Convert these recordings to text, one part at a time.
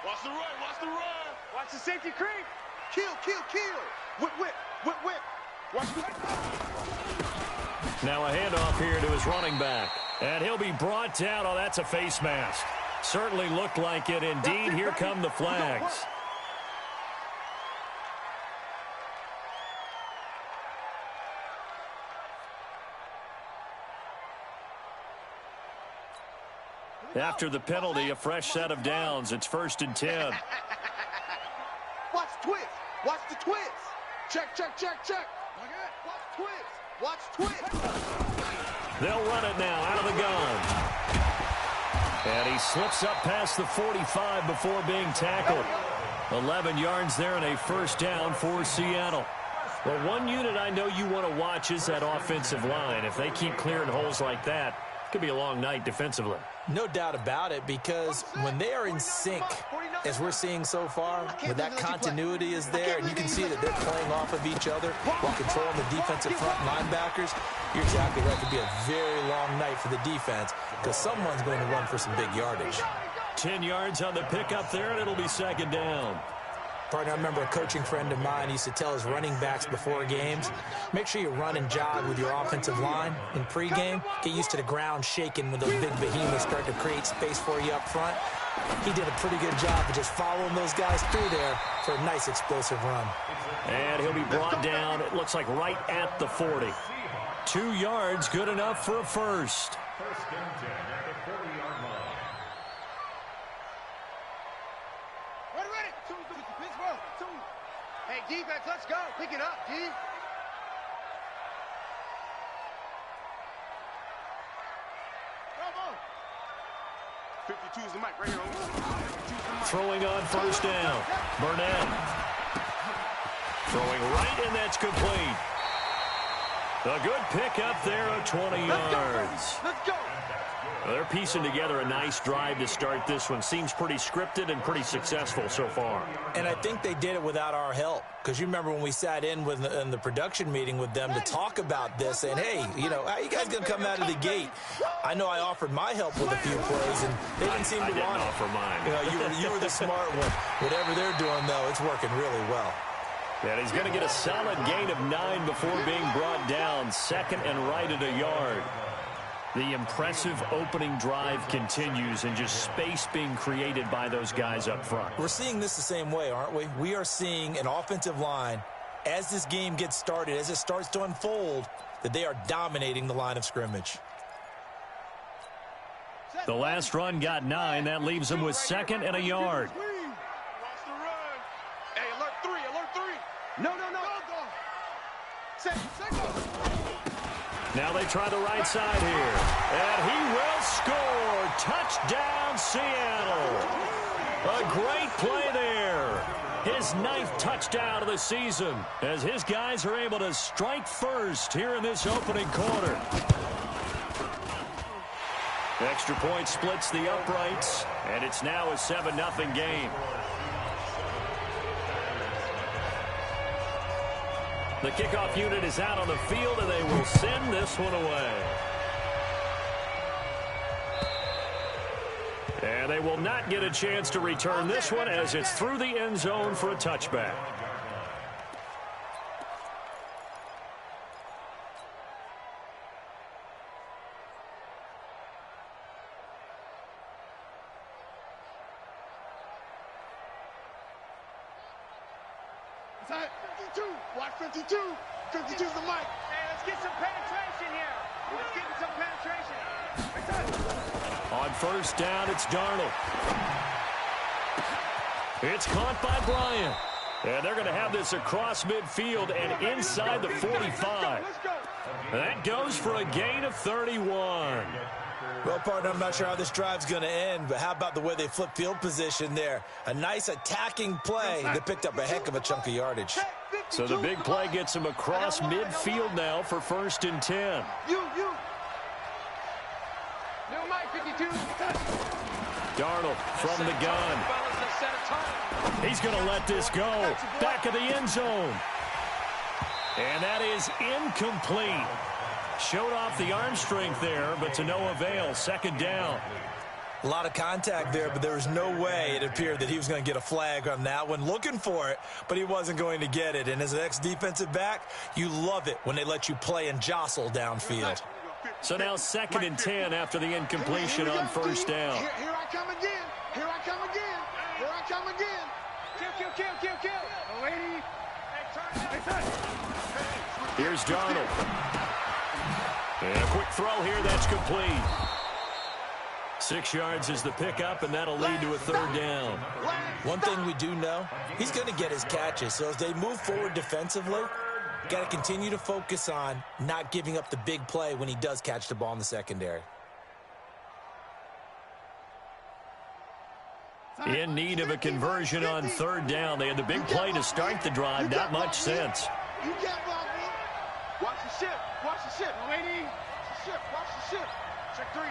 Watch the run, watch the run. Watch the safety creep. Kill. Whip. Watch the... Now a handoff here to his running back. And he'll be brought down. Oh, that's a face mask. Certainly looked like it indeed. Here come the flags. After the penalty, a fresh set of downs. It's 1st and 10. Watch twist. Watch the twist. Check. Watch twist. They'll run it now out of the gun. And he slips up past the 45 before being tackled. 11 yards there and a first down for Seattle. Well, one unit I know you want to watch is that offensive line. If they keep clearing holes like that, it could be a long night defensively. No doubt about it, because when they are in sync, as we're seeing so far, when that continuity is there, and you can see that they're playing off of each other while controlling the defensive front linebackers, you're exactly right. It could be a very long night for the defense, because someone's going to run for some big yardage. 10 yards on the pickup there, and it'll be 2nd down. Partner, I remember a coaching friend of mine used to tell his running backs before games, make sure you run and jog with your offensive line in pregame. Get used to the ground shaking when those big behemoths start to create space for you up front. He did a pretty good job of just following those guys through there for a nice explosive run. And he'll be brought down, it looks like right at the 40. 2 yards, good enough for a first. Hey, defense, let's go. Pick it up, D. 52 is the mic right here. Throwing on first down. Burnett. Throwing right, and that's complete. A good pickup there of 20 yards. Let's go. Well, they're piecing together a nice drive to start this one. Seems pretty scripted and pretty successful so far. And I think they did it without our help. Because you remember when we sat in the production meeting with them to talk about this, saying, hey, you know, how you guys going to come out of the gate? I know I offered my help with a few plays, and they didn't seem to want it. I didn't offer mine. You know, you were the smart one. Whatever they're doing, though, it's working really well. And he's going to get a solid gain of 9 before being brought down. 2nd and right at a yard. The impressive opening drive continues, and just space being created by those guys up front. We're seeing this the same way, aren't we? We are seeing an offensive line, as this game gets started, as it starts to unfold, that they are dominating the line of scrimmage. The last run got 9. That leaves them with 2nd and a yard. Watch the run. Hey, alert 3. No. Set. Now they try the right side here. And he will score. Touchdown, Seattle. A great play there. His 9th touchdown of the season as his guys are able to strike first here in this opening quarter. Extra point splits the uprights, and it's now a 7-0 game. The kickoff unit is out on the field, and they will send this one away. And they will not get a chance to return this one as it's through the end zone for a touchback. Inside 52. Watch 52. 52's the mic. Hey, let's get some penetration here. Let's get some penetration. On first down, it's Darnold. It's caught by Bryant. And they're going to have this across midfield and inside the 45. That goes for a gain of 31. Well, partner, I'm not sure how this drive's going to end, but how about the way they flip field position there? A nice attacking play that picked up a heck of a chunk of yardage. So the big play gets him across midfield now for 1st and 10. You. New mic, 52. Darnold from the gun. He's going to let this go. Back of the end zone. And that is incomplete. Showed off the arm strength there, but to no avail. 2nd down. A lot of contact there, but there was no way it appeared that he was going to get a flag on that one. Looking for it, but he wasn't going to get it. And as an ex-defensive back, you love it when they let you play and jostle downfield. So now 2nd and 10 after the incompletion on first down. Here I come again. Here I come again. Here I come again. Kill. Lady. Here's Darnold. And a quick throw here. That's complete. 6 yards is the pickup, and that'll lead to a 3rd down. One thing we do know, he's going to get his catches. So as they move forward defensively, got to continue to focus on not giving up the big play when he does catch the ball in the secondary. In need of a conversion on 3rd down. They had the big play to start the drive. Not much sense. You can't block me. Watch the ship. Watch the ship. Lady. Watch the ship. Check 3.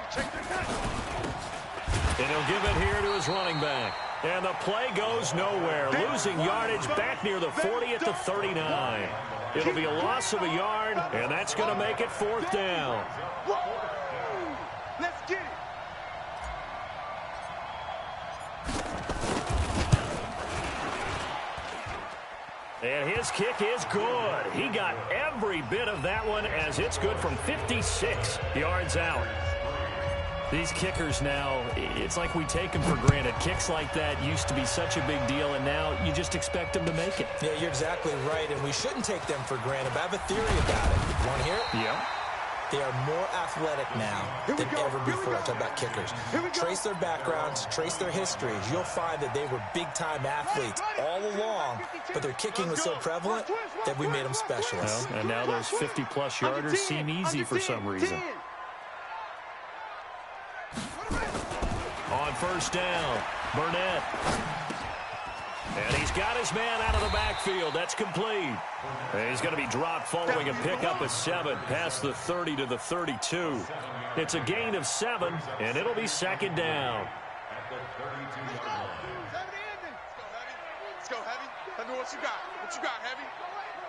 And he'll give it here to his running back. And the play goes nowhere. Losing yardage back near the 40 at the 39. It'll be a loss of a yard, and that's going to make it 4th down. Let's get it. And his kick is good. He got every bit of that one as it's good from 56 yards out. These kickers now, it's like we take them for granted. Kicks like that used to be such a big deal, and now you just expect them to make it. Yeah, you're exactly right, and we shouldn't take them for granted. But I have a theory about it. Want to hear it? Yeah. They are more athletic now than ever before. Talk about kickers. Trace their backgrounds, trace their histories. You'll find that they were big-time athletes all along, but their kicking was so prevalent that we made them specialists. Well, and now those 50-plus yarders seem easy for some reason. On first down, Burnett. And he's got his man out of the backfield. That's complete. And he's going to be dropped following a pickup of 7 past the 30 to the 32. It's a gain of 7, and it'll be 2nd down. Let's go, Heavy. Tell me what you got. What you got, Heavy?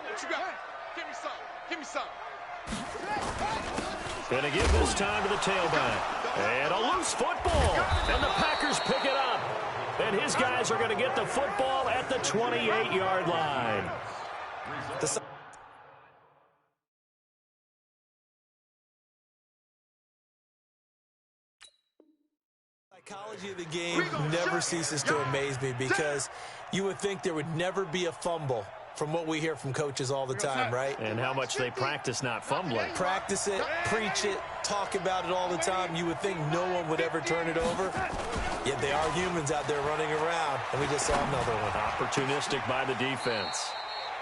What you got? Give me some. Give me some. Going to give this time to the tailback. And a loose football. And the Packers pick it up. And his guys are going to get the football at the 28-yard line. The psychology of the game never ceases to amaze me because you would think there would never be a fumble from what we hear from coaches all the time, right? And how much they practice not fumbling. Practice it, preach it, talk about it all the time. You would think no one would ever turn it over. Yet they are humans out there running around, and we just saw another one. Opportunistic by the defense.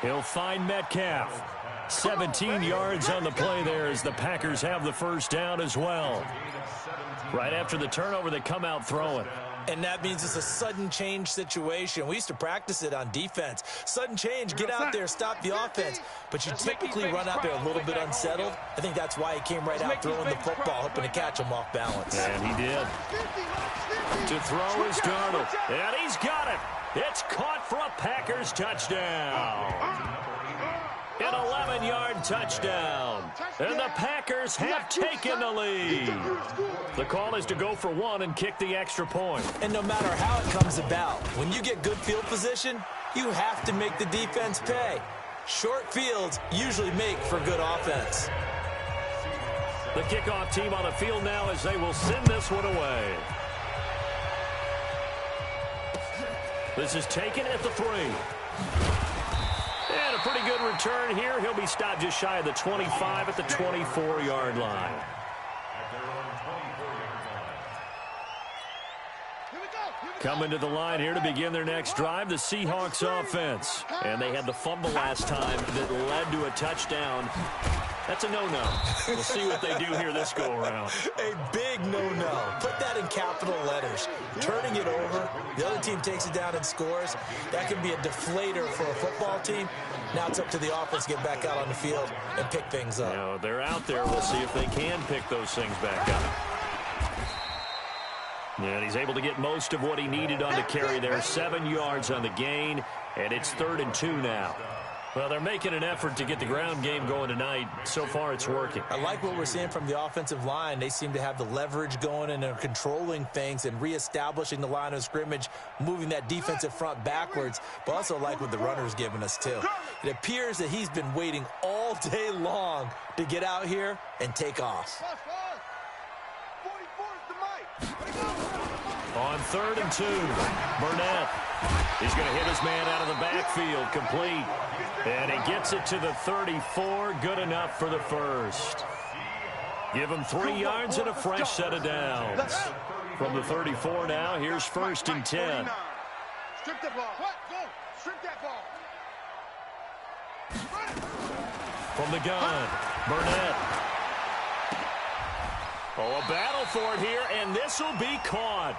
He'll find Metcalf. 17 yards on the play there as the Packers have the first down as well. Right after the turnover, they come out throwing. And that means it's a sudden change situation. We used to practice it on defense. Sudden change, get out there, stop the offense. But you typically run out there a little bit unsettled. I think that's why he came right out throwing the football, hoping to catch him off balance. And he did. To throw is Darnold. And he's got it. It's caught for a Packers touchdown. An 11-yard touchdown. And the Packers have taken the lead. The call is to go for 1 and kick the extra point. And no matter how it comes about, when you get good field position, you have to make the defense pay. Short fields usually make for good offense. The kickoff team on the field now as they will send this one away. This is taken at the 3. And a pretty good return here. He'll be stopped just shy of the 25 at the 24-yard line. Coming to the line here to begin their next drive, the Seahawks offense. And they had the fumble last time that led to a touchdown. That's a no-no. We'll see what they do here this go-around. A big no-no. Put that in capital letters. Turning it over, the other team takes it down and scores. That can be a deflator for a football team. Now it's up to the offense to get back out on the field and pick things up. You know, they're out there. We'll see if they can pick those things back up. And he's able to get most of what he needed on the carry there. 7 yards on the gain, and it's 3rd and 2 now. Well, they're making an effort to get the ground game going tonight. So far, it's working. I like what we're seeing from the offensive line. They seem to have the leverage going and are controlling things and reestablishing the line of scrimmage, moving that defensive front backwards, but also like what the runner's giving us, too. It appears that he's been waiting all day long to get out here and take off. On 3rd and 2, Burnett. He's going to hit his man out of the backfield, complete. And he gets it to the 34, good enough for the first. Give him 3 yards and a fresh set of downs. From the 34 now, here's 1st and 10. Strip that ball. Go. Strip that ball. From the gun, Burnett. Oh, a battle for it here, and this will be caught.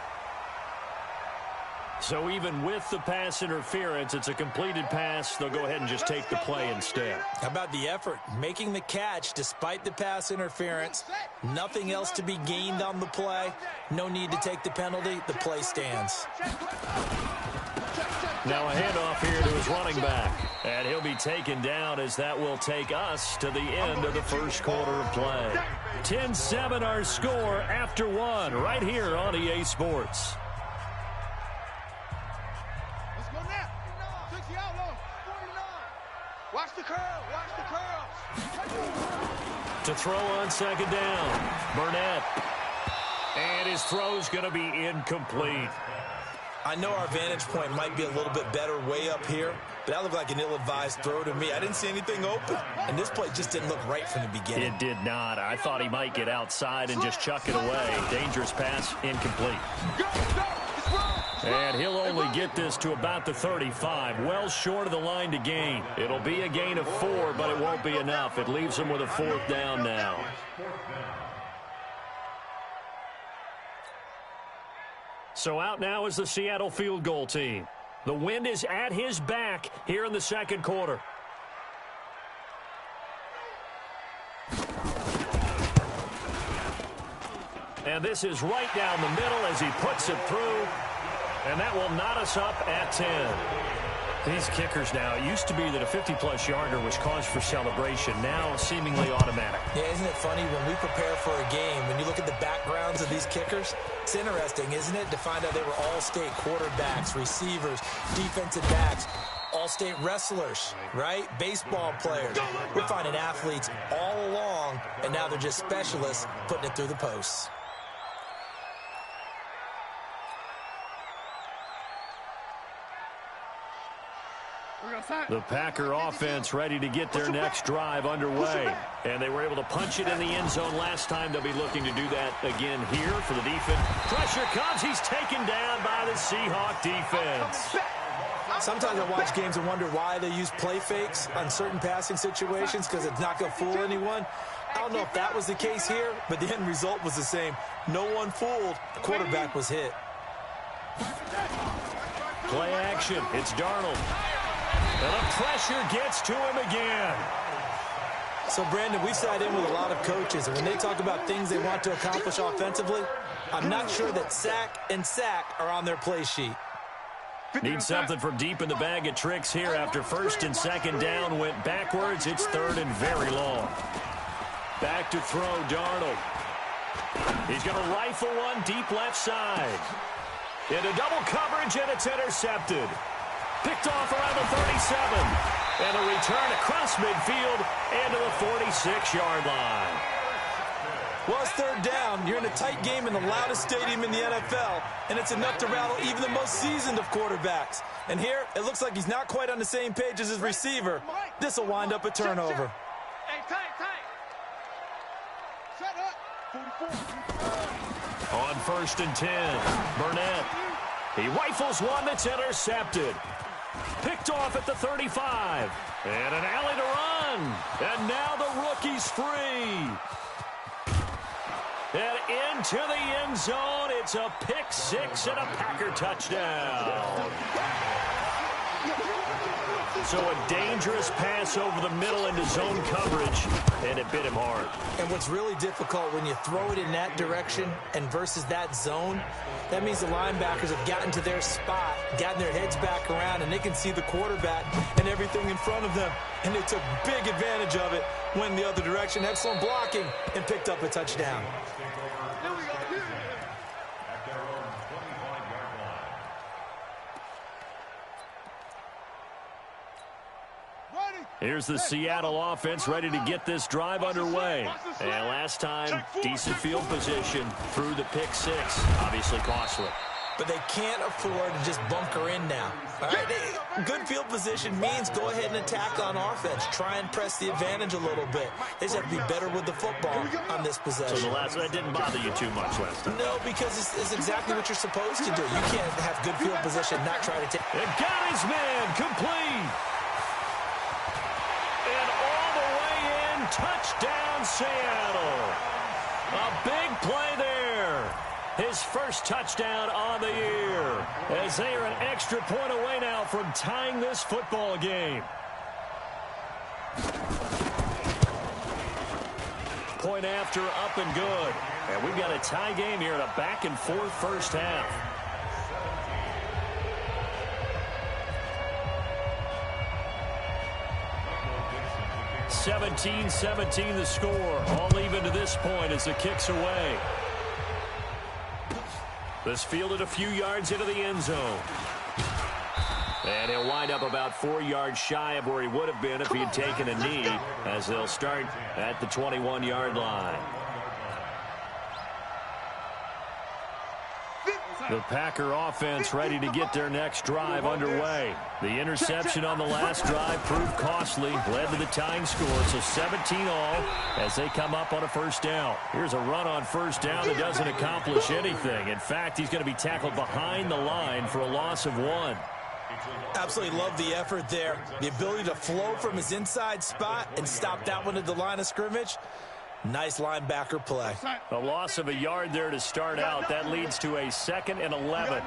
So even with the pass interference, it's a completed pass. They'll go ahead and just take the play instead. How about the effort? Making the catch despite the pass interference. Nothing else to be gained on the play. No need to take the penalty. The play stands. Now a handoff here to his running back. And he'll be taken down as that will take us to the end of the first quarter of play. 10-7 our score after 1 right here on EA Sports. Let's go now. 60 out low. 49. Watch the curl. Watch the curl. To throw on 2nd down, Burnett. And his throw's going to be incomplete. I know our vantage point might be a little bit better way up here, but that looked like an ill-advised throw to me. I didn't see anything open, and this play just didn't look right from the beginning. It did not. I thought he might get outside and just chuck it away. Dangerous pass, incomplete. And he'll only get this to about the 35, well short of the line to gain. It'll be a gain of 4, but it won't be enough. It leaves him with a 4th down now. So out now is the Seattle field goal team. The wind is at his back here in the second quarter. And this is right down the middle as he puts it through. And that will knot us up at 10. These kickers now, it used to be that a 50-plus yarder was cause for celebration. Now seemingly automatic. Yeah, isn't it funny when we prepare for a game, when you look at the backgrounds of these kickers, it's interesting, isn't it, to find out they were all-state quarterbacks, receivers, defensive backs, all-state wrestlers, right? Baseball players. We're finding athletes all along, and now they're just specialists putting it through the posts. The Packer offense ready to get their next drive underway. And they were able to punch it in the end zone last time. They'll be looking to do that again here for the defense. Pressure comes. He's taken down by the Seahawk defense. Sometimes I watch games and wonder why they use play fakes on certain passing situations, because it's not going to fool anyone. I don't know if that was the case here, but the end result was the same. No one fooled. The quarterback was hit. Play action. It's Darnold. And the pressure gets to him again. So, Brandon, we've sat in with a lot of coaches, and when they talk about things they want to accomplish offensively, I'm not sure that sack and sack are on their play sheet. Need something from deep in the bag of tricks here after 1st and 2nd down went backwards. It's 3rd and very long. Back to throw, Darnold. He's going to rifle one deep left side. Into double coverage, and it's intercepted. Picked off around the 37. And a return across midfield into the 46-yard line. Well, it's 3rd down. You're in a tight game in the loudest stadium in the NFL, and it's enough to rattle even the most seasoned of quarterbacks. And here, it looks like he's not quite on the same page as his receiver. This will wind up a turnover. Hey, tight. Shut up. On 1st and 10, Burnett. He rifles one that's intercepted. Picked off at the 35. And an alley to run. And now the rookie's free. And into the end zone. It's a pick six and a Packer touchdown. So a dangerous pass over the middle into zone coverage, and it bit him hard. And what's really difficult when you throw it in that direction and versus that zone, that means the linebackers have gotten to their spot, gotten their heads back around, and they can see the quarterback and everything in front of them. And they took big advantage of it, went the other direction, excellent blocking, and picked up a touchdown. Here's the Seattle offense ready to get this drive underway. And last time, decent field position through the pick six. Obviously costly. But they can't afford to just bunker in now. All right, good field position means go ahead and attack on offense. Try and press the advantage a little bit. They just have to be better with the football on this possession. So that didn't bother you too much last time? No, because it's exactly what you're supposed to do. You can't have good field position, not try to take. It got his man complete. And all the way in, touchdown Seattle. A big play there. His first touchdown on the year, as they are an extra point away now from tying this football game. Point after, up and good. And we've got a tie game here in a back-and-forth first half. (17-17) the score. All even to this point as the kick's away. This fielded a few yards into the end zone. And he'll wind up about 4 yards shy of where he would have been if he had taken a knee, as they'll start at the 21-yard line. The Packer offense ready to get their next drive underway. The interception on the last drive proved costly, led to the tying score, so 17 all as they come up on a first down. Here's a run on first down that doesn't accomplish anything. In fact, he's going to be tackled behind the line for a loss of 1. Absolutely love the effort there. The ability to flow from his inside spot and stop that one at the line of scrimmage. Nice linebacker play. A loss of a yard there to start out. That leads to a 2nd and 11.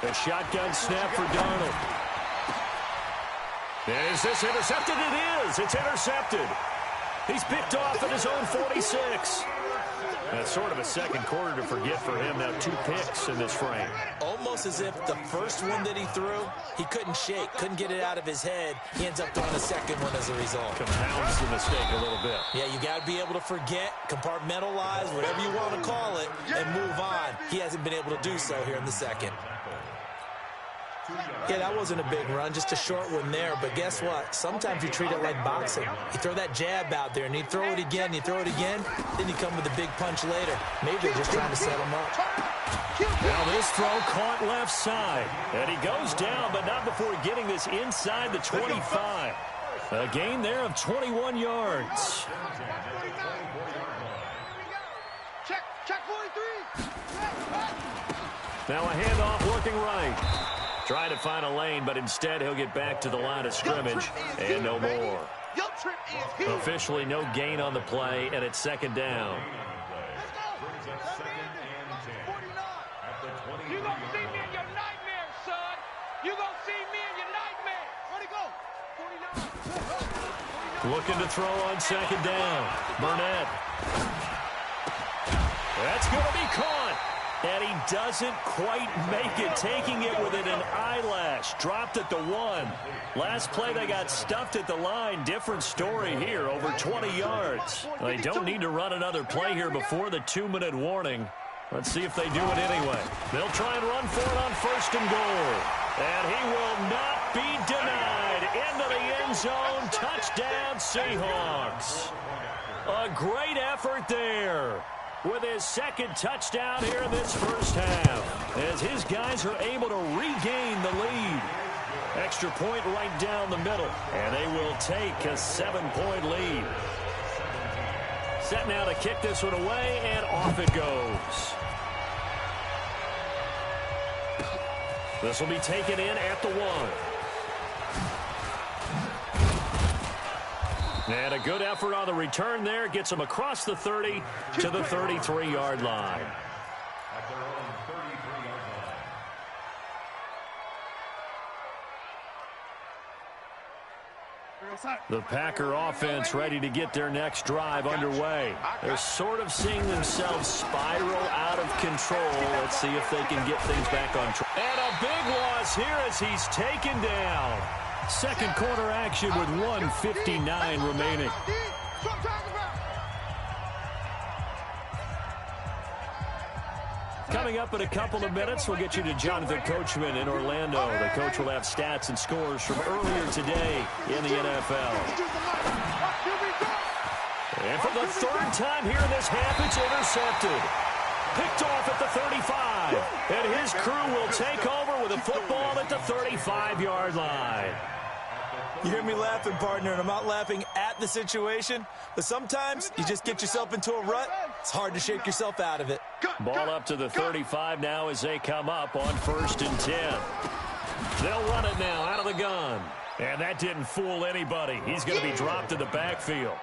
A shotgun snap for Darnold. And is this intercepted? It is. It's intercepted. He's picked off at his own 46. That's sort of a second quarter to forget for him. Now 2 picks in this frame. Almost as if the first one that he threw, he couldn't shake, couldn't get it out of his head. He ends up throwing a second one as a result. Compounds the mistake a little bit. Yeah, you got to be able to forget, compartmentalize, whatever you want to call it, and move on. He hasn't been able to do so here in the second. Yeah, that wasn't a big run, just a short one there. But guess what? Sometimes you treat it like boxing. You throw that jab out there, and you throw it again, then you come with a big punch later. Maybe they're just trying to set him up. Now this throw caught left side. And he goes down, but not before getting this inside the 25. A gain there of 21 yards. Check 43. Now a handoff looking right. Trying to find a lane, but instead he'll get back to the line of scrimmage and no more. Officially no gain on the play, and it's 2nd down. You gonna see me in your nightmares, son. You gonna see me in your nightmares. Where'd he go? 49. Looking to throw on 2nd down. Burnett. That's going to be caught. And he doesn't quite make it, taking it within an eyelash. Dropped at the 1. Last play, they got stuffed at the line. Different story here, over 20 yards. They don't need to run another play here before the 2-minute warning. Let's see if they do it anyway. They'll try and run for it on 1st and goal. And he will not be denied. Into the end zone. Touchdown, Seahawks. A great effort there, with his 2nd touchdown here in this first half, as his guys are able to regain the lead. Extra point right down the middle, and they will take a 7-point lead. Set now to kick this one away, and off it goes. This will be taken in at the 1. And a good effort on the return there. Gets him across the 30 to the 33-yard line. The Packer offense ready to get their next drive underway. They're sort of seeing themselves spiral out of control. Let's see if they can get things back on track. And a big loss here as he's taken down. Second quarter action with 1:59 remaining. Coming up in a couple of minutes, we'll get you to Jonathan Coachman in Orlando. The coach will have stats and scores from earlier today in the NFL. And for the third time here in this half, it's intercepted. Picked off at the 35. And his crew will take over with a football at the 35-yard line. You hear me laughing, partner, and I'm not laughing at the situation, but sometimes you just get yourself into a rut. It's hard to shake yourself out of it. Ball up to the 35 now as they come up on 1st and 10. They'll run it now out of the gun. And that didn't fool anybody. He's going to be dropped in the backfield.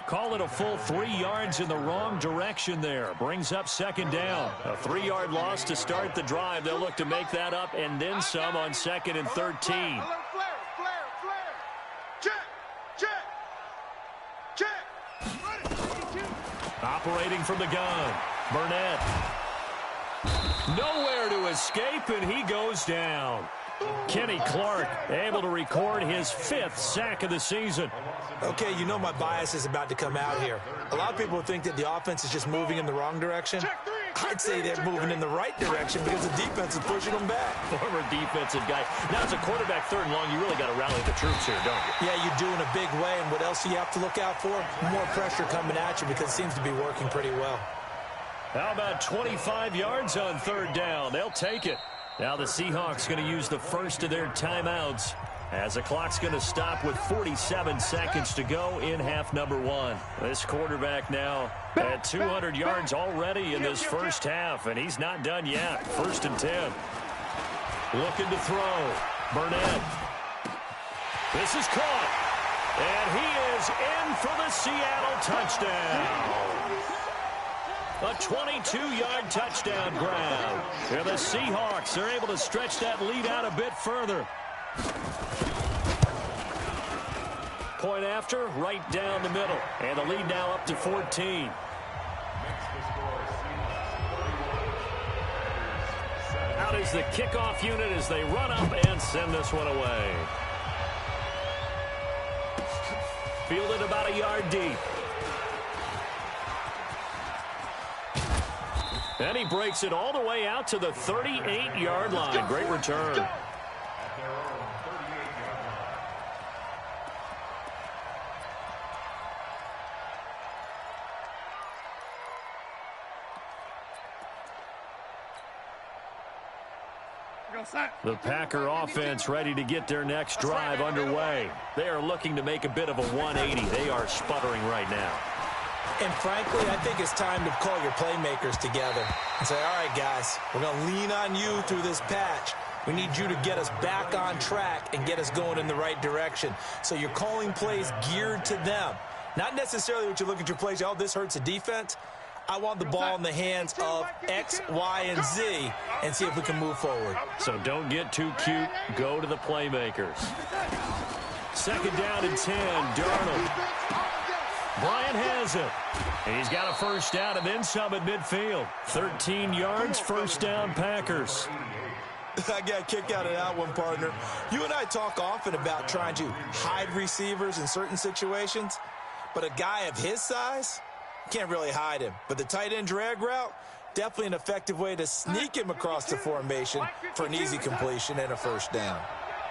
Call it a full 3 yards in the wrong direction there. Brings up 2nd down. A 3-yard loss to start the drive. They'll look to make that up and then some on 2nd and 13. Operating from the gun, Burnett. Nowhere to escape, and he goes down. Kenny Clark able to record his 5th sack of the season. Okay, you know my bias is about to come out here. A lot of people think that the offense is just moving in the wrong direction. I'd say they're moving in the right direction because the defense is pushing them back. Former defensive guy. Now, as a quarterback 3rd and long, you really got to rally the troops here, don't you? Yeah, you do in a big way. And what else do you have to look out for? More pressure coming at you because it seems to be working pretty well. How about 25 yards on 3rd down? They'll take it. Now the Seahawks going to use the first of their timeouts as the clock's going to stop with 47 seconds to go in half number 1. This quarterback now at 200 yards already in this first half, and he's not done yet. 1st and 10. Looking to throw. Burnett. This is caught. And he is in for the Seattle touchdown. A 22-yard touchdown grab. And the Seahawks are able to stretch that lead out a bit further. Point after, right down the middle. And the lead now up to 14. Out is the kickoff unit as they run up and send this one away. Fielded about a yard deep. And he breaks it all the way out to the 38-yard line. Great return. The Packer offense ready to get their next drive underway. They are looking to make a bit of a 180. They are sputtering right now. And frankly, I think it's time to call your playmakers together and say, all right, guys, we're going to lean on you through this patch. We need you to get us back on track and get us going in the right direction. So you're calling plays geared to them. Not necessarily what you look at your plays, oh, this hurts the defense. I want the ball in the hands of X, Y, and Z and see if we can move forward. So don't get too cute. Go to the playmakers. 2nd down and 10, Darnold. Bryant has it. And he's got a 1st down and then some at midfield. 13 yards, 1st down, Packers. I got a kick out of that one, partner. You and I talk often about trying to hide receivers in certain situations, but a guy of his size, can't really hide him. But the tight end drag route, definitely an effective way to sneak him across the formation for an easy completion and a 1st down.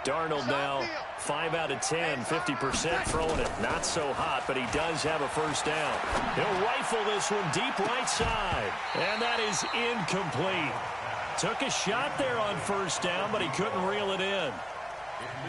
Darnold now 5 out of 10, 50% throwing it. Not so hot, but he does have a 1st down. He'll rifle this one deep right side. And that is incomplete. Took a shot there on 1st down, but he couldn't reel it in.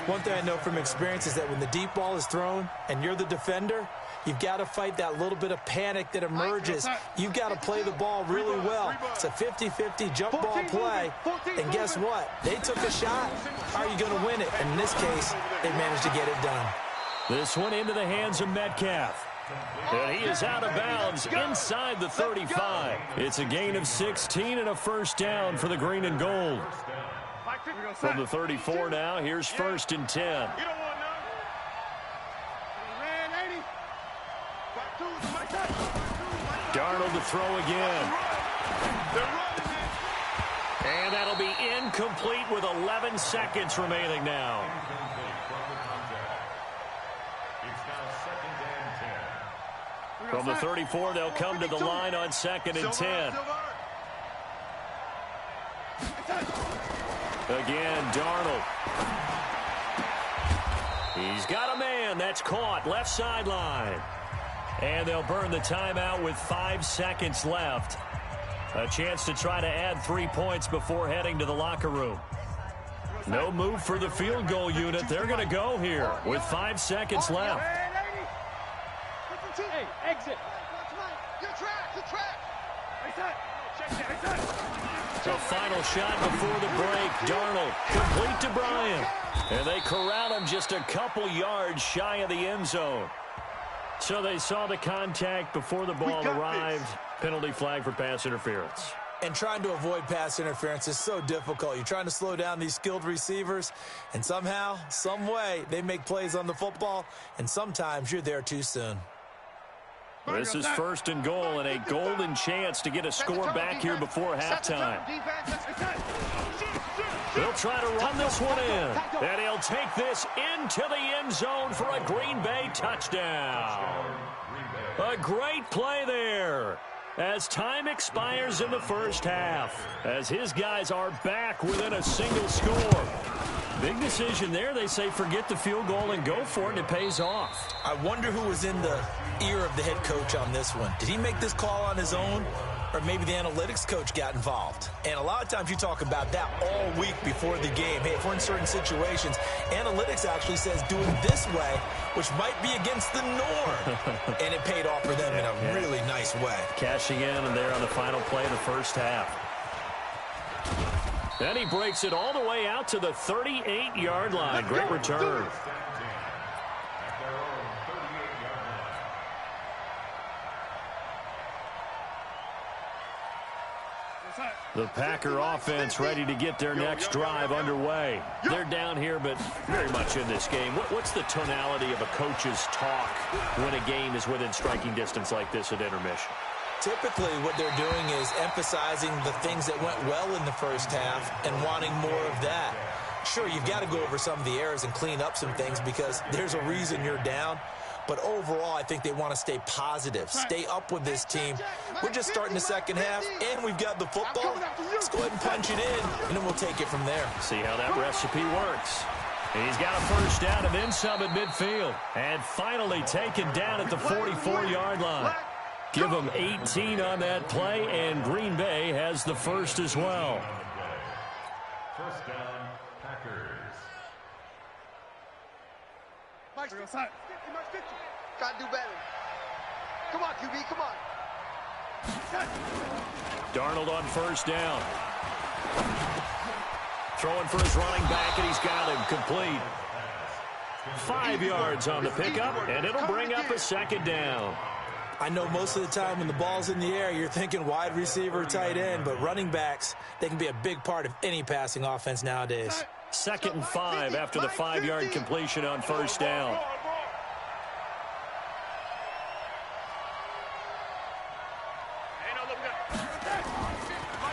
One thing I know from experience is that when the deep ball is thrown and you're the defender, you've got to fight that little bit of panic that emerges. You've got to play the ball really well. It's a 50-50 jump ball play. And guess what? They took a shot. How are you going to win it? And in this case, they managed to get it done. This one into the hands of Metcalf. And he is out of bounds inside the 35. It's a gain of 16 and a 1st down for the green and gold. From the 34 now, here's 1st and 10. field to throw again. And that'll be incomplete with 11 seconds remaining now. From the 34, they'll come to the line on 2nd and 10. Again, Darnold. He's got a man. That's caught. Left sideline. And they'll burn the timeout with 5 seconds left. A chance to try to add 3 points before heading to the locker room. No move for the field goal unit. They're going to go here with 5 seconds left. Hey, exit. Your track. The final shot before the break. Darnold complete to Bryant. And they corral him just a couple yards shy of the end zone. So they saw the contact before the ball arrived. Penalty flag for pass interference. And trying to avoid pass interference is so difficult. You're trying to slow down these skilled receivers, and somehow, some way, they make plays on the football, and sometimes you're there too soon. This is 1st and goal, and a golden chance to get a score back here before halftime. They'll try to run this one in, and he'll take this into the end zone for a Green Bay touchdown. A great play there as time expires in the first half, as his guys are back within a single score. Big decision there. They say forget the field goal and go for it, and it pays off. I wonder who was in the ear of the head coach on this one. Did he make this call on his own? Or maybe the analytics coach got involved. And a lot of times you talk about that all week before the game. Hey, if we're in certain situations, analytics actually says do it this way, which might be against the norm. And it paid off for them in a really nice way. Cashing in, and there on the final play of the first half. Then he breaks it all the way out to the 38-yard line. Great return. The Packer offense ready to get their next drive underway. They're down here, but very much in this game. What's the tonality of a coach's talk when a game is within striking distance like this at intermission? Typically, what they're doing is emphasizing the things that went well in the first half and wanting more of that. Sure, you've got to go over some of the errors and clean up some things because there's a reason you're down. But overall, I think they want to stay positive, stay up with this team. We're just starting the second half, and we've got the football. Let's go ahead and punch it in, and then we'll take it from there. See how that recipe works. He's got a first down and then some at midfield. And finally taken down at the 44-yard line. Give them 18 on that play, and Green Bay has the first as well. First down, Packers. Mike's 50. Gotta do better. Come on, QB, come on. Darnold on first down. Throwing for his running back, and he's got him complete. 5 yards on the pickup, and it'll bring up a second down. I know most of the time when the ball's in the air, you're thinking wide receiver, tight end, but running backs, they can be a big part of any passing offense nowadays. 2nd and 5 after the 5-yard completion on first down.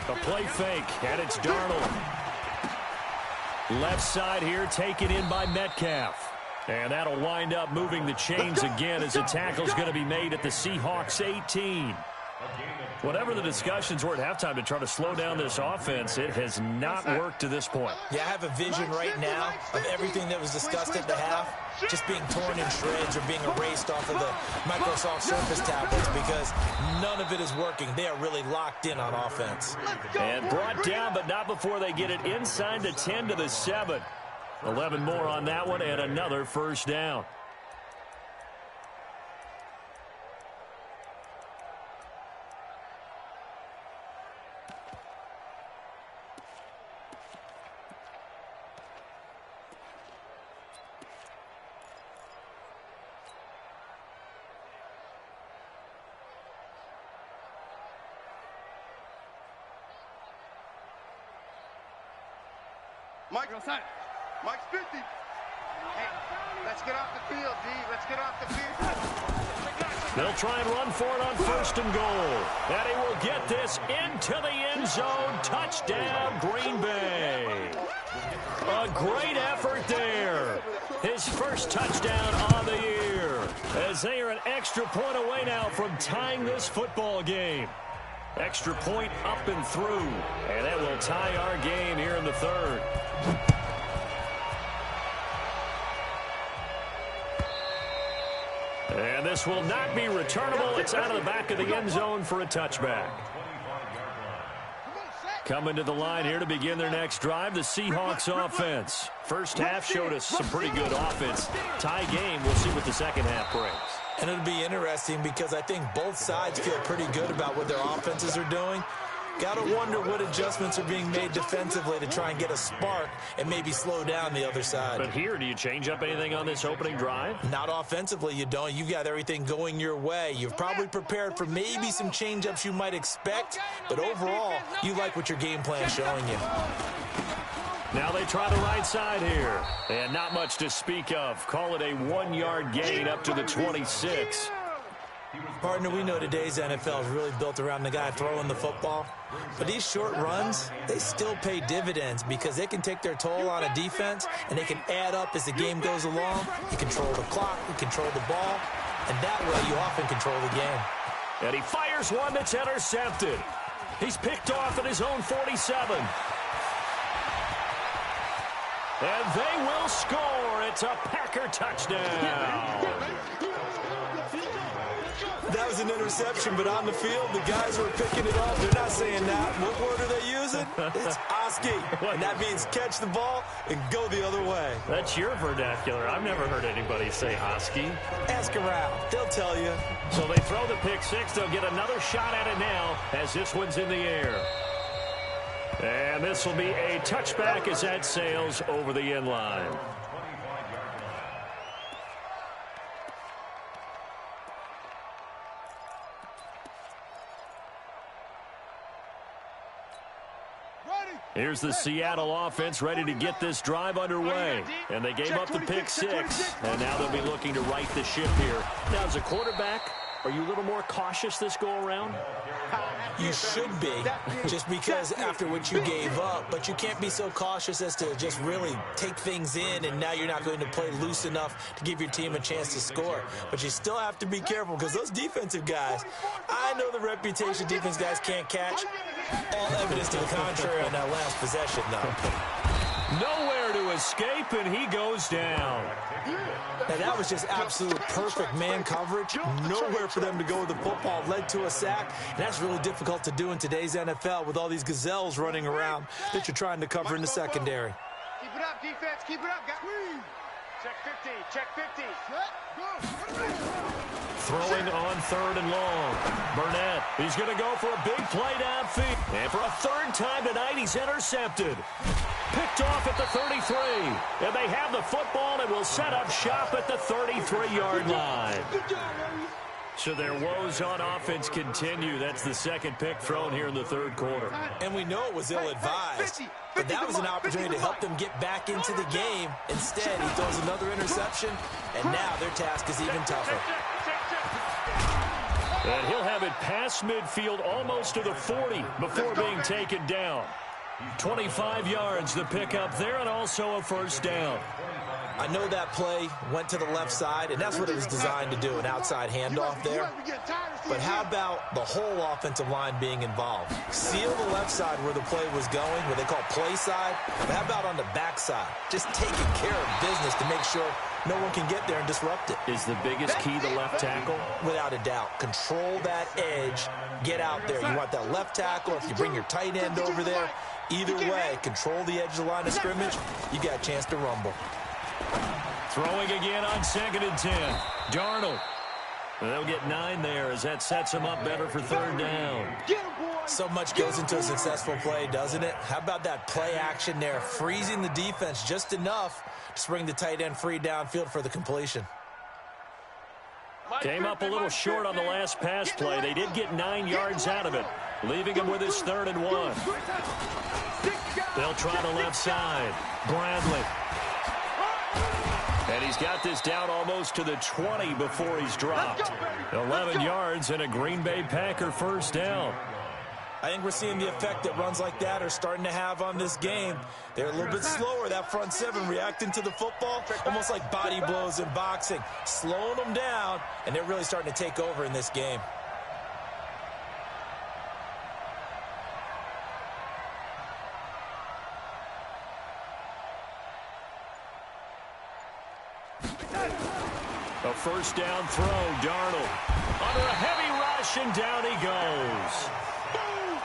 A play fake, and it's Darnold. Left side here taken in by Metcalf. And that'll wind up moving the chains again as the tackle's going to be made at the Seahawks 18. Whatever the discussions were at halftime to try to slow down this offense, it has not worked to this point. Yeah, I have a vision right now of everything that was discussed at the half just being torn in shreds or being erased off of the Microsoft Surface tablets because none of it is working. They are really locked in on offense. And brought down, but not before they get it inside the 10 to the 7. 11 more on that one, and another first down. Mike, Mike's 50. Hey, let's get off the field, D. Let's get off the field. They'll try and run for it on 1st and goal. And he will get this into the end zone. Touchdown, Green Bay. A great effort there. His first touchdown on the year, as they are an extra point away now from tying this football game. Extra point up and through, and that will tie our game here in the 3rd. And this will not be returnable. It's out of the back of the end zone for a touchback. Coming to the line here to begin their next drive, the Seahawks offense. First half showed us some pretty good offense. Tie game, we'll see what the second half brings. And it'll be interesting because I think both sides feel pretty good about what their offenses are doing. Got to wonder what adjustments are being made defensively to try and get a spark and maybe slow down the other side. But here, do you change up anything on this opening drive? Not offensively, you don't. You got everything going your way. You've probably prepared for maybe some change-ups you might expect, but overall, you like what your game plan is showing you. Now they try the right side here, and not much to speak of. Call it a 1-yard gain up to the 26. Partner, we know today's NFL is really built around the guy throwing the football. But these short runs, they still pay dividends because they can take their toll on a defense, and they can add up as the game goes along. You control the clock, you control the ball, and that way you often control the game. And he fires one that's intercepted. He's picked off at his own 47. And they will score. It's a Packer touchdown. That was an interception, but on the field, the guys who are picking it up, they're not saying that. What word are they using? It's Oski. And that means catch the ball and go the other way. That's your vernacular. I've never heard anybody say Oski. Ask around. They'll tell you. So they throw the pick six. They'll get another shot at it now as this one's in the air. And this will be a touchback as that sails over the end line. Here's the Seattle offense ready to get this drive underway. And they gave up the pick six. And now they'll be looking to right the ship here. Now, as a quarterback, are you a little more cautious this go-around? You should be, just because after what you gave up. But you can't be so cautious as to just really take things in, and now you're not going to play loose enough to give your team a chance to score. But you still have to be careful because those defensive guys, I know the reputation defense guys can't catch. All evidence to the contrary on that last possession, though. Nowhere to escape, and he goes down. Now, that was just absolute perfect man coverage. Nowhere for them to go with the football. Led to a sack. And that's really difficult to do in today's NFL with all these gazelles running around that you're trying to cover in the secondary. Keep it up, defense. Keep it up. Check 50. Check 50. Throwing on 3rd and long. Burnett, he's going to go for a big play downfield. And for a 3rd time tonight, he's intercepted. Picked off at the 33. And they have the football and will set up shop at the 33-yard line. So their woes on offense continue. That's the second pick thrown here in the 3rd quarter. And we know it was ill-advised. But that was an opportunity to help them get back into the game. Instead, he throws another interception, and now their task is even tougher. And he'll have it past midfield almost to the 40 before being taken down. 25 yards the pickup there, and also a 1st down. I know that play went to the left side, and that's what it was designed to do, an outside handoff there. But how about the whole offensive line being involved? Seal the left side where the play was going, what they call play side. But how about on the back side? Just taking care of business to make sure no one can get there and disrupt it. Is the biggest key the left tackle? Without a doubt. Control that edge. Get out there. You want that left tackle. If you bring your tight end over there, either way, control the edge of the line of scrimmage. You got a chance to rumble. Throwing again on 2nd and 10. Darnold. They'll get 9 there as that sets him up better for 3rd down. So much goes into a successful play, doesn't it? How about that play action there? Freezing the defense just enough to spring the tight end free downfield for the completion. Came up a little short on the last pass play. They did get 9 yards out of it, leaving him with his 3rd and 1. They'll try the left side. Bradley. And he's got this down almost to the 20 before he's dropped. 11 yards and a Green Bay Packer first down. I think we're seeing the effect that runs like that are starting to have on this game. They're a little bit slower, that front seven, reacting to the football, almost like body blows in boxing, slowing them down, and they're really starting to take over in this game. A first down throw, Darnold. Under a heavy rush, and down he goes.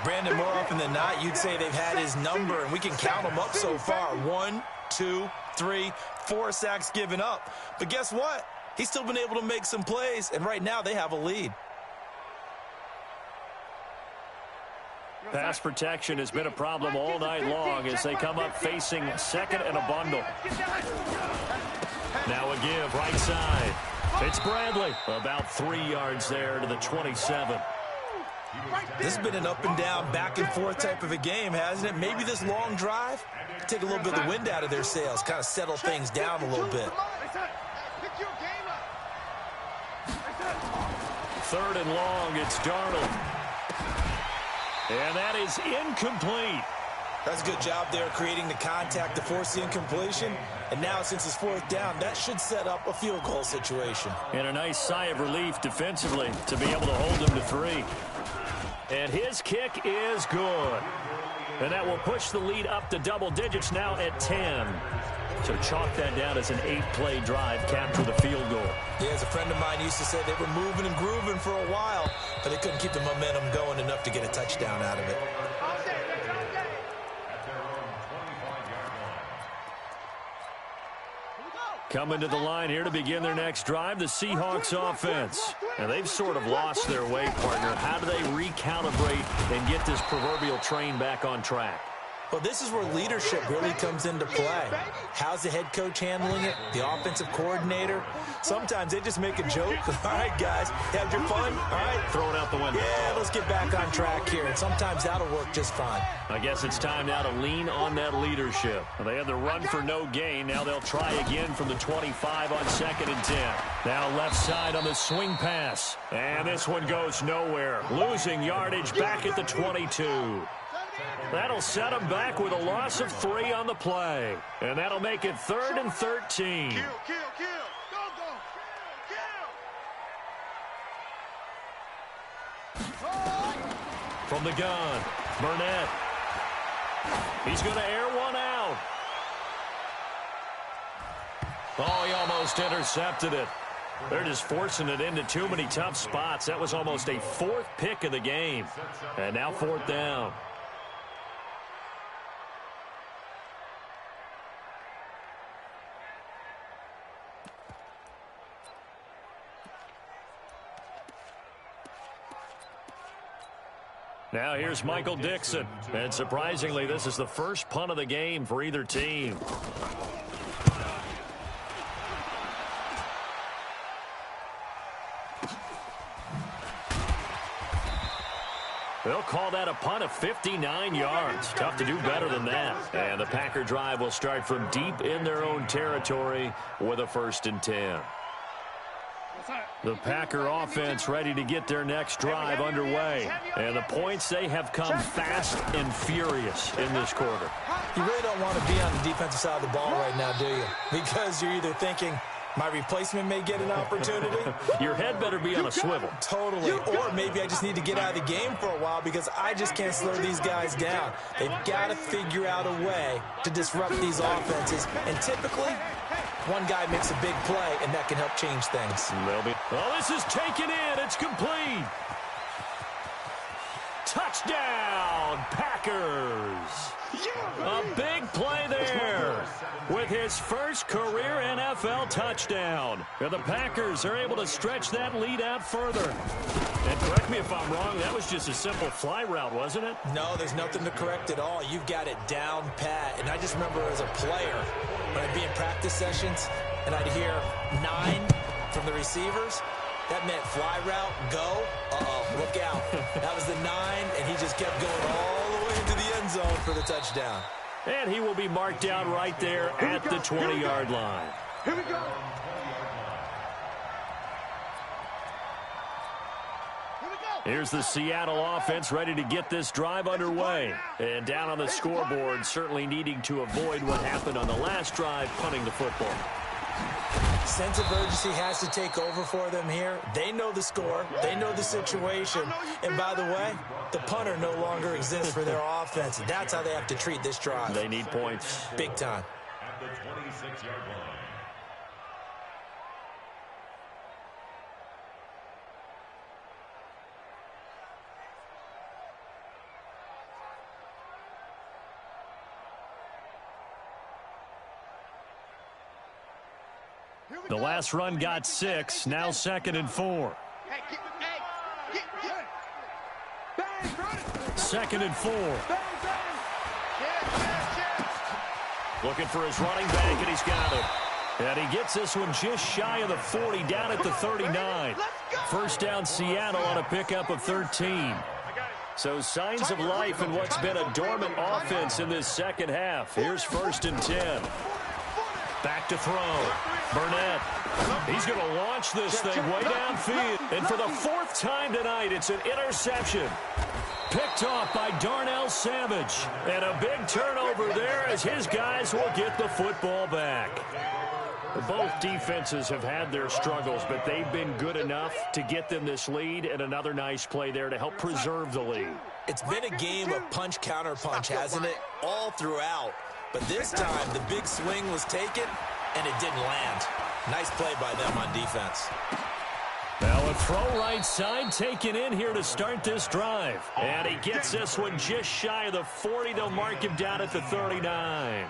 Brandon, more often than not, you'd say they've had his number, and we can count them up so far. 1, 2, 3, 4 sacks given up. But guess what? He's still been able to make some plays, and right now they have a lead. Pass protection has been a problem all night long as they come up facing second and a bundle. Now a give, right side. It's Bradley. About 3 yards there to the 27. This has been an up and down, back and forth type of a game, hasn't it? Maybe this long drive, take a little bit of the wind out of their sails, kind of settle things down a little bit. Third and long, it's Darnold. And that is incomplete. That's a good job there creating the contact to force the incompletion. And now, since it's fourth down, that should set up a field goal situation. And a nice sigh of relief defensively to be able to hold him to 3. And his kick is good. And that will push the lead up to double digits now at 10. So chalk that down as an 8-play drive, capture the field goal. Yeah, as a friend of mine used to say, they were moving and grooving for a while, but they couldn't keep the momentum going enough to get a touchdown out of it. Coming to the line here to begin their next drive, the Seahawks offense. And they've sort of lost their way, partner. How do they recalibrate and get this proverbial train back on track? Well, this is where leadership really comes into play. How's the head coach handling it? The offensive coordinator? Sometimes they just make a joke. All right, guys, had your fun? All right. Throw it out the window. Yeah, let's get back on track here. And sometimes that'll work just fine. I guess it's time now to lean on that leadership. They had the run for no gain. Now they'll try again from the 25 on 2nd and 10. Now left side on the swing pass. And this one goes nowhere. Losing yardage back at the 22. That'll set them back with a loss of 3 on the play. And that'll make it 3rd and 13. Kill. Go. From the gun, Burnett. He's going to air one out. Oh, he almost intercepted it. They're just forcing it into too many tough spots. That was almost a 4th pick of the game. And now 4th down. Now here's Michael Dixon. And surprisingly, this is the first punt of the game for either team. They'll call that a punt of 59 yards. Tough to do better than that. And the Packer drive will start from deep in their own territory with a 1st and 10. The Packer offense ready to get their next drive underway. And the points, they have come fast and furious in this quarter. You really don't want to be on the defensive side of the ball right now, do you? Because you're either thinking, my replacement may get an opportunity. Your head better be on a swivel. Totally. Or maybe I just need to get out of the game for a while because I just can't slow these guys down. They've got to figure out a way to disrupt these offenses. And typically, one guy makes a big play, and that can help change things. Oh, this is taken in. It's complete. Touchdown, Packers. A big play there with his first career NFL touchdown. And the Packers are able to stretch that lead out further. And correct me if I'm wrong, that was just a simple fly route, wasn't it? No, there's nothing to correct at all. You've got it down pat. And I just remember as a player, when I'd be in practice sessions and I'd hear 9 from the receivers, that meant fly route, go, look out. That was the 9, and he just kept going all the way into the end zone for the touchdown. And he will be marked down right there at the 20-yard line. Here we go. Here's the Seattle offense ready to get this drive underway. And down on the scoreboard, certainly needing to avoid what happened on the last drive, punting the football. Sense of urgency has to take over for them here. They know the score. They know the situation. And by the way, the punter no longer exists for their offense. That's how they have to treat this drive. They need points. Big time. At the 26-yard line. The last run got 6, now 2nd and 4. 2nd and 4. Looking for his running back, and he's got it. And he gets this one just shy of the 40, down at the 39. First down, Seattle on a pickup of 13. So signs of life in what's been a dormant offense in this second half. Here's 1st and 10. Back to throw. Burnett. He's going to launch this thing way downfield. And for the 4th time tonight, it's an interception. Picked off by Darnell Savage. And a big turnover there as his guys will get the football back. Both defenses have had their struggles, but they've been good enough to get them this lead, and another nice play there to help preserve the lead. It's been a game of punch-counter-punch, hasn't it? All throughout. But this time, the big swing was taken, and it didn't land. Nice play by them on defense. Now a throw right side taken in here to start this drive. And he gets this one just shy of the 40. They'll mark him down at the 39.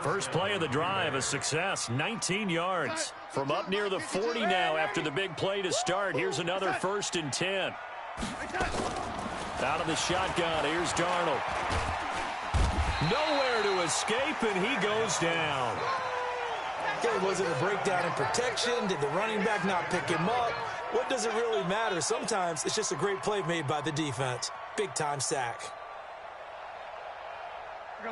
First play of the drive, a success, 19 yards. From up near the 40 now after the big play to start. Here's another 1st and 10. Out of the shotgun, here's Darnold. Nowhere to escape, and he goes down. Was it a breakdown in protection? Did the running back not pick him up? What does it really matter? Sometimes it's just a great play made by the defense. Big-time sack.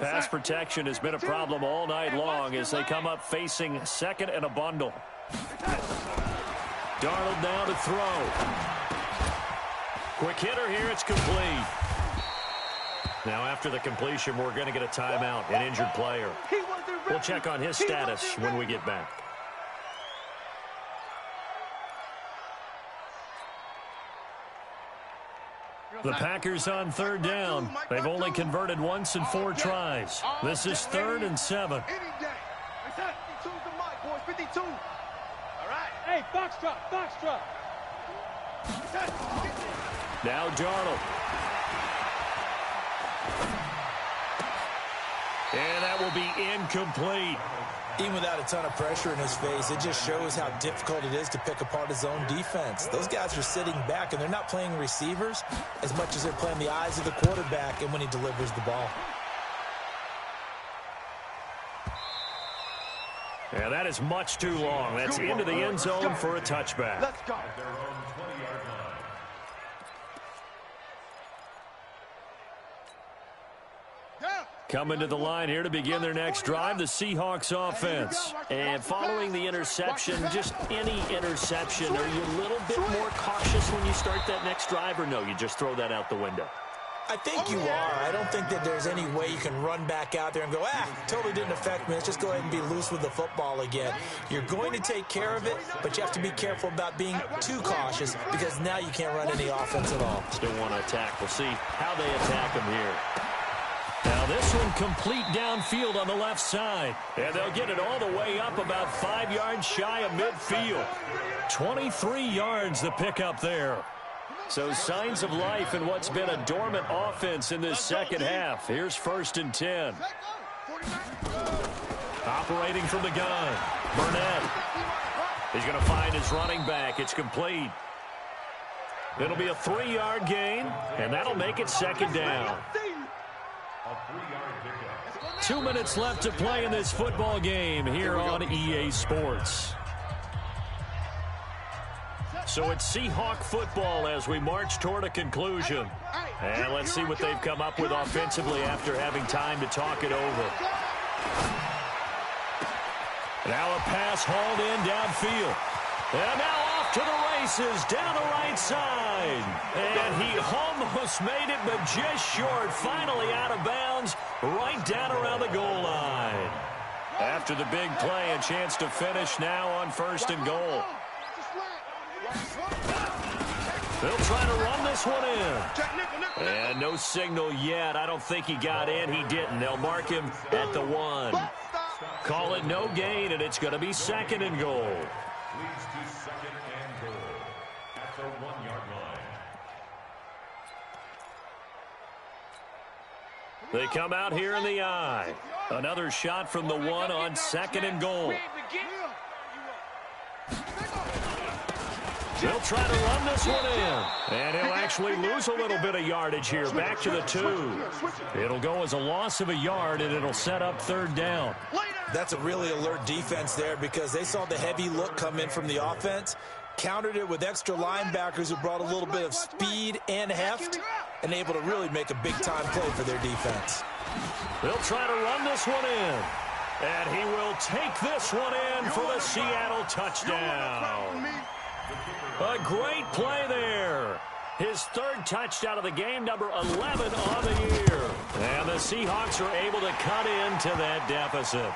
Pass protection has been a problem all night long as they come up facing 2nd and a bundle. Darnold now to throw. Quick hitter here, it's complete. Now after the completion, we're going to get a timeout, an injured player. We'll check on his status when we get back. The Packers on 3rd down. They've only converted once in 4 tries. This is 3rd and 7. Hey, Foxtrot, Foxtrot. Now Darnold. And that will be incomplete. Even without a ton of pressure in his face, it just shows how difficult it is to pick apart his own defense. Those guys are sitting back, and they're not playing receivers as much as they're playing the eyes of the quarterback and when he delivers the ball. Yeah, that is much too long. That's into the end zone for a touchback. Let's go. Coming to the line here to begin their next drive, the Seahawks offense. And following the interception, just any interception, are you a little bit more cautious when you start that next drive, or no, you just throw that out the window? I think you are. I don't think that there's any way you can run back out there and go, totally didn't affect me. Let's just go ahead and be loose with the football again. You're going to take care of it, but you have to be careful about being too cautious because now you can't run any offense at all. Still want to attack. We'll see how they attack them here. Now this one complete downfield on the left side. And they'll get it all the way up about 5 yards shy of midfield. 23 yards the pickup there. So signs of life in what's been a dormant offense in this second half. Here's 1st and 10. Operating from the gun. Burnett. He's going to find his running back. It's complete. It'll be a 3-yard gain, and that'll make it 2nd down. 2 minutes left to play in this football game here on EA Sports. So it's Seahawk football as we march toward a conclusion. And let's see what they've come up with offensively after having time to talk it over. Now a pass hauled in downfield. And now off to the races down the right side. And he almost made it, but just short. Finally out of bounds, right down around the goal line. After the big play, a chance to finish now on 1st and goal. They'll try to run this one in. And no signal yet. I don't think he got in. He didn't. They'll mark him at the 1. Call it no gain, and it's going to be 2nd and goal. Leads to 2nd and goal at the 1-yard line. They come out here in the eye. Another shot from the 1 on 2nd and goal. They'll try to run this one in. And he'll actually lose a little bit of yardage here. Back to the 2. It'll go as a loss of a yard, and it'll set up 3rd down. That's a really alert defense there because they saw the heavy look come in from the offense, countered it with extra linebackers who brought a little bit of speed and heft, and able to really make a big-time play for their defense. They'll try to run this one in. And he will take this one in for the Seattle touchdown. A great play there. His 3rd touchdown of the game, number 11 on the year. And the Seahawks are able to cut into that deficit.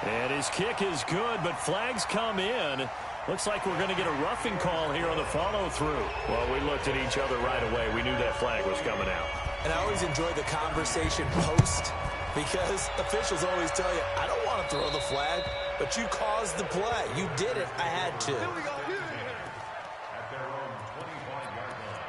And his kick is good, but flags come in. Looks like we're going to get a roughing call here on the follow-through. Well, we looked at each other right away. We knew that flag was coming out. And I always enjoy the conversation post because officials always tell you, I don't want to throw the flag, but you caused the play. You did it. I had to. At their own 25-yard line.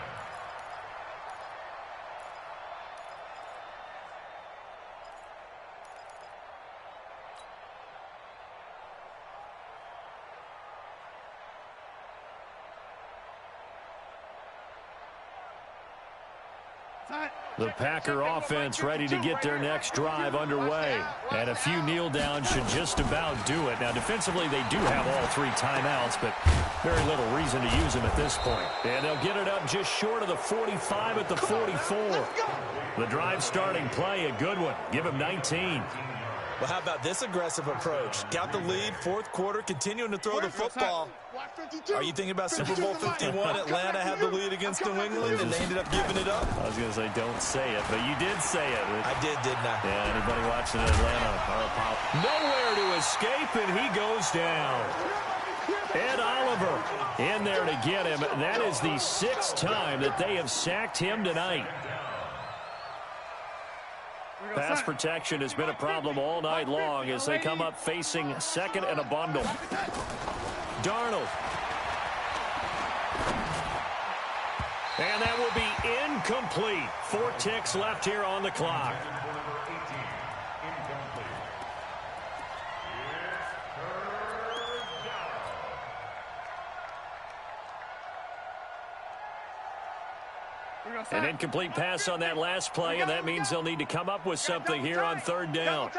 The Packer offense ready to get their next drive underway. And a few kneel downs should just about do it. Now, defensively, they do have all 3 timeouts, but very little reason to use them at this point. And they'll get it up just short of the 45 at the 44. The drive starting play, a good one. Give him 19. Well, how about this aggressive approach? Got the lead, 4th quarter, continuing to throw the football. Are you thinking about Super Bowl 51? Atlanta had the lead against New England, and they ended up giving it up? I was going to say, don't say it, but you did say it. I did, didn't I? Yeah, anybody watching Atlanta? Nowhere to escape, and he goes down. Ed Oliver in there to get him. That is the 6th time that they have sacked him tonight. Pass protection has been a problem all night long as they come up facing 2nd and a bundle. Darnold. And that will be incomplete. 4 ticks left here on the clock. An incomplete pass on that last play, and that means they'll need to come up with something here on 3rd down.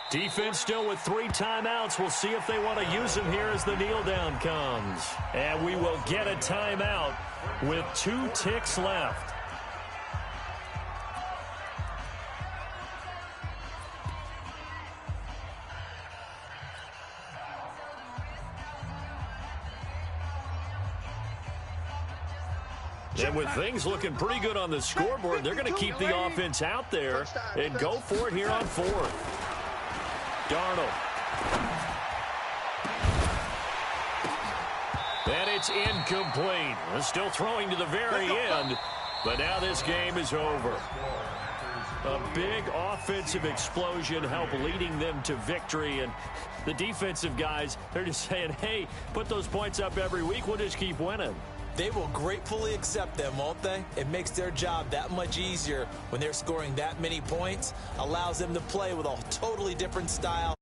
Defense still with 3 timeouts. We'll see if they want to use them here as the kneel down comes. And we will get a timeout with 2 ticks left. And with things looking pretty good on the scoreboard, they're going to keep the offense out there and go for it here on 4th. Darnold. And it's incomplete. They're still throwing to the very end, but now this game is over. A big offensive explosion helped leading them to victory, and the defensive guys, they're just saying, hey, put those points up every week, we'll just keep winning. They will gratefully accept them, won't they? It makes their job that much easier when they're scoring that many points, allows them to play with a totally different style.